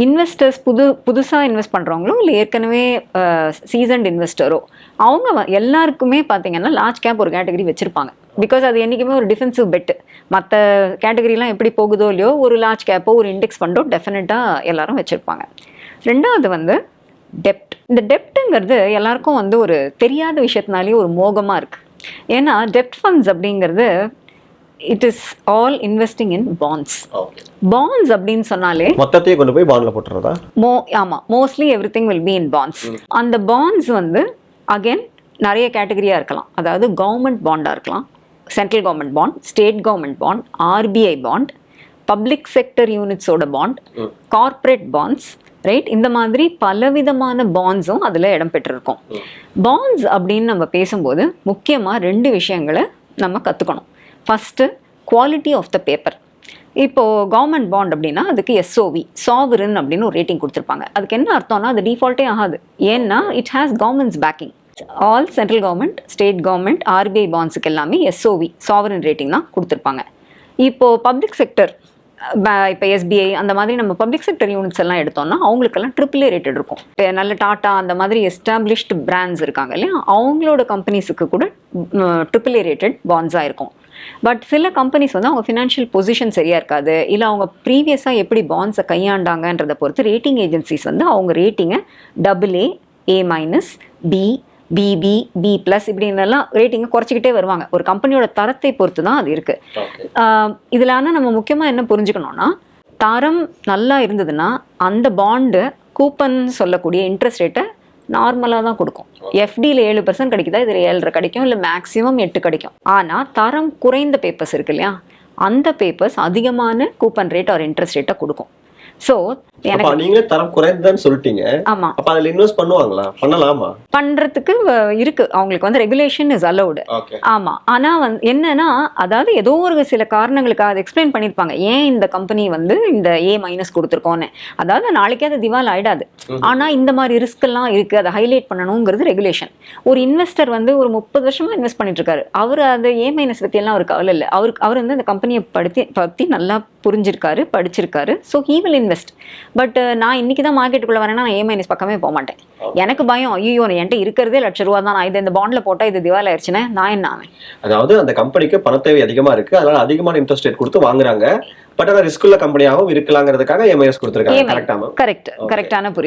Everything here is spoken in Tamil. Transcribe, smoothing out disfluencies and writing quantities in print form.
இன்வெஸ்டர்ஸ் புதுசாக இன்வெஸ்ட் பண்ணுறவங்களோ இல்லை ஏற்கனவே சீசன்ட் இன்வெஸ்டரோ அவங்க எல்லாருக்குமே பார்த்தீங்கன்னா லார்ஜ் கேப் ஒரு கேட்டகரி வச்சுருப்பாங்க. பிகாஸ் அது என்றைக்குமே ஒரு டிஃபென்சிவ் பெட்டு. மற்ற கேட்டகரிலாம் எப்படி போகுதோ இல்லையோ ஒரு லார்ஜ் கேப்போ ஒரு இண்டெக்ஸ் ஃபண்டோ டெஃபினட்டாக எல்லாரும் வச்சுருப்பாங்க. ரெண்டாவது டெப்ட். இந்த டெப்ட்டுங்கிறது எல்லாருக்கும் ஒரு தெரியாத விஷயத்தினாலேயே ஒரு மோகமாக இருக்குது. ஏன்னா டெப்ட் ஃபண்ட்ஸ் அப்படிங்கிறது it is all investing in bonds. Bonds அப்படின்னு சொன்னாலே மொத்தத்தையே கொண்டு போய் பாண்ட்ல போட்டுறதா? ஆமாம், mostly everything will be in bonds. அந்த பாண்ட்ஸ் அகெயின் நிறைய கேட்டகரியாக இருக்கலாம். அதாவது கவர்மெண்ட் பாண்டாக இருக்கலாம், central government bond, state government bond, RBI bond, public sector யூனிட்ஸோட பாண்ட், கார்ப்பரேட் பாண்ட்ஸ், ரைட்? இந்த மாதிரி பலவிதமான பாண்ட்ஸும் அதில் இடம் பெற்றிருக்கும். பாண்ட்ஸ் அப்படின்னு நம்ம பேசும்போது முக்கியமாக 2 விஷயங்களை நம்ம கற்றுக்கணும். First quality of the paper. இப்போது கவர்மெண்ட் பாண்ட் அப்படின்னா அதுக்கு எஸ்ஓவி சாவரின் அப்படின்னு ஒரு ரேட்டிங் கொடுத்துருப்பாங்க. அதுக்கு என்ன அர்த்தம்னா அது டிஃபால்ட்டே ஆகாது. ஏன்னா it has government's backing. All central government, state government, RBI பாண்ட்ஸுக்கு எல்லாமே எஸ்ஓவி சாவரின் ரேட்டிங் தான் கொடுத்துருப்பாங்க. இப்போது பப்ளிக் செக்டர், இப்போ எஸ்பிஐ அந்த மாதிரி நம்ம பப்ளிக் செக்டர் யூனிட்ஸ் எல்லாம் எடுத்தோம்னா அவங்களுக்கெல்லாம் AAA ரேட்டட் இருக்கும். இப்போ நல்ல டாட்டா அந்த மாதிரி எஸ்டாப்ளிஷ்டு பிராண்ட்ஸ் இருக்காங்க இல்லையா, அவங்களோட கம்பெனிஸுக்கு கூட AAA ரேட்டட் பாண்ட்ஸாக இருக்கும். பட் சில கம்பெனிஸ் அவங்க ஃபினான்ஷியல் பொசிஷன் சரியாக இருக்காது, இல்லை அவங்க ப்ரீவியஸாக எப்படி பாண்ட்ஸை கையாண்டாங்கன்றதை பொறுத்து ரேட்டிங் ஏஜென்சிஸ் அவங்க ரேட்டிங்கை AA, A-, B, BB, B+ இப்படின்னெல்லாம் ரேட்டிங்கை குறைச்சிக்கிட்டே வருவாங்க. ஒரு கம்பெனியோட தரத்தை பொறுத்து தான் அது இருக்குது. இதில் ஆனால் நம்ம முக்கியமாக என்ன புரிஞ்சுக்கணும்னா, தரம் நல்லா இருந்ததுன்னா அந்த பாண்டு கூப்பன் சொல்லக்கூடிய இன்ட்ரெஸ்ட் ரேட்டை நார்மலாக தான் கொடுக்கும். எஃப்டியில் 7% கிடைக்குதா, இதில் 7.5 கிடைக்கும், இல்லை மேக்ஸிமம் 8 கிடைக்கும். ஆனால் தரம் குறைந்த பேப்பர்ஸ் இருக்கு இல்லையா, அந்த பேப்பர்ஸ் அதிகமான கூப்பன் ரேட் ஆர் இன்ட்ரெஸ்ட் ரேட்டை கொடுக்கும். ஸோ நீங்களே தரம் குறைந்ததுன்னு சொல்லிட்டீங்க. ஆமா, அப்ப அதுல இன்வெஸ்ட் பண்ணுவாங்களா? பண்ணலாமா? பண்றதுக்கு இருக்கு. அவங்களுக்கு ரெகுலேஷன் இஸ் அலௌடு. ஆமா, ஆனா என்னன்னா, அதாவது ஏதோ ஒரு சில காரணங்களுக்கு அதை எக்ஸ்பிளைன் பண்ணிருப்பாங்க ஏன் இந்த கம்பெனி இந்த A- கொடுத்துருக்கோன்னு. அதாவது நாளைக்கே அது திவால் ஆயிடாது, ஆனா இந்த மாதிரி ரிஸ்க் எல்லாம் இருக்கு, அதை ஹைலைட் பண்ணணுங்கிறது ரெகுலேஷன். ஒரு இன்வெஸ்டர் ஒரு 30 வருஷமா இன்வெஸ்ட் பண்ணிட்டு இருக்காரு, அவர் அது A- பத்தி எல்லாம் அவருக்கு கவலை இல்லை. அவர் அந்த கம்பெனியை பத்தி நல்லா புரிஞ்சிருக்காரு, படிச்சிருக்காரு. So he will invest. But நான் இன்னைக்கு தான் மார்க்கெட்டுக்குள்ள வரேன்னா நான் A- பக்கமே போக மாட்டேன். எனக்கு பயம், ஐயோ என்கிட்ட இருக்கிறதே ₹1,00,000 தான், நான் இந்த பாண்ட்ல போட்டா இது திவால் ஆயிடுச்சுன்னா நான் என்ன ஆவேன்? அதாவது அந்த கம்பெனிக்கு பண தேவை அதிகமா இருக்கு, அதனால அதிகமான இன்ட்ரெஸ்ட் ரேட் கொடுத்து வாங்குறாங்க. பட் ஆனால் ரிஸ்க் உள்ள கம்பெனியாகவும் இருக்கலாங்கிறதுக்காக A- கொடுத்துருக்காங்க. கரெக்டான புரியுது.